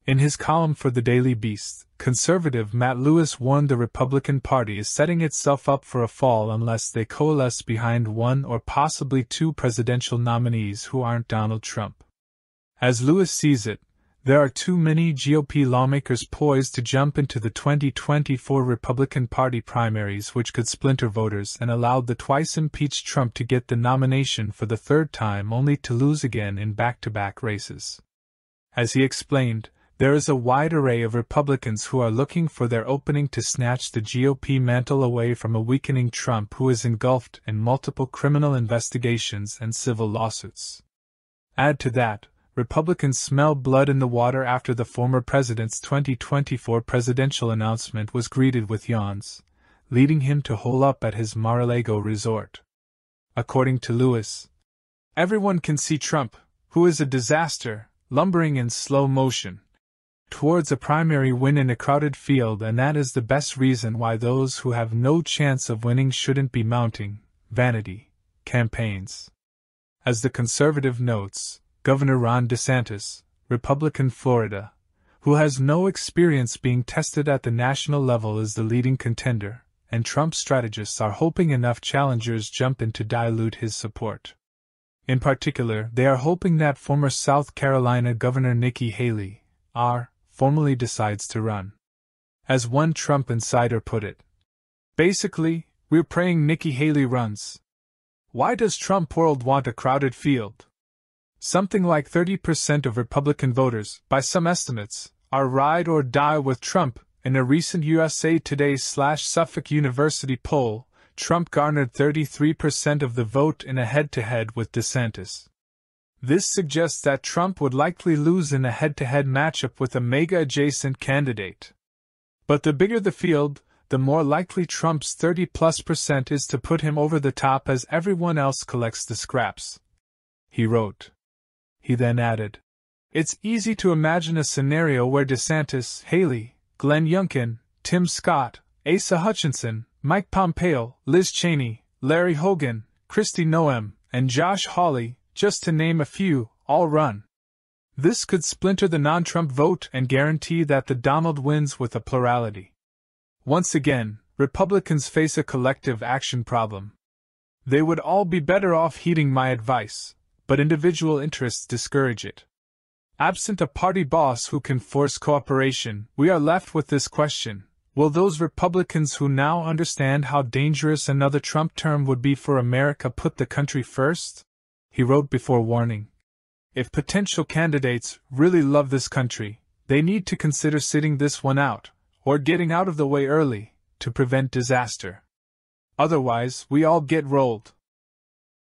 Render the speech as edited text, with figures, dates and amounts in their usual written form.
In his column for the Daily Beast, conservative Matt Lewis warned the Republican Party is setting itself up for a fall unless they coalesce behind one or possibly two presidential nominees who aren't Donald Trump. As Lewis sees it, there are too many GOP lawmakers poised to jump into the 2024 Republican Party primaries, which could splinter voters and allow the twice-impeached Trump to get the nomination for the third time only to lose again in back-to-back races. As he explained, there is a wide array of Republicans who are looking for their opening to snatch the GOP mantle away from a weakening Trump who is engulfed in multiple criminal investigations and civil lawsuits. Add to that, Republicans smell blood in the water after the former president's 2024 presidential announcement was greeted with yawns, leading him to hole up at his Mar-a-Lago resort. According to Lewis, everyone can see Trump, who is a disaster, lumbering in slow motion towards a primary win in a crowded field, and that is the best reason why those who have no chance of winning shouldn't be mounting vanity campaigns. As the conservative notes, Governor Ron DeSantis, Republican Florida, who has no experience being tested at the national level, is the leading contender, and Trump strategists are hoping enough challengers jump in to dilute his support. In particular, they are hoping that former South Carolina Governor Nikki Haley, formally decides to run. As one Trump insider put it, basically, we're praying Nikki Haley runs. Why does Trump World want a crowded field? Something like 30% of Republican voters, by some estimates, are ride or die with Trump. In a recent USA Today/Suffolk University poll, Trump garnered 33% of the vote in a head-to-head with DeSantis. This suggests that Trump would likely lose in a head-to-head matchup with a MAGA-adjacent candidate. But the bigger the field, the more likely Trump's 30+% is to put him over the top as everyone else collects the scraps. He wrote. He then added, "It's easy to imagine a scenario where DeSantis, Haley, Glenn Youngkin, Tim Scott, Asa Hutchinson, Mike Pompeo, Liz Cheney, Larry Hogan, Kristi Noem, and Josh Hawley, just to name a few, all run. This could splinter the non-Trump vote and guarantee that the Donald wins with a plurality. Once again, Republicans face a collective action problem. They would all be better off heeding my advice, but individual interests discourage it. Absent a party boss who can force cooperation, we are left with this question: will those Republicans who now understand how dangerous another Trump term would be for America put the country first?" He wrote before warning, "If potential candidates really love this country, they need to consider sitting this one out, or getting out of the way early, to prevent disaster. Otherwise, we all get rolled."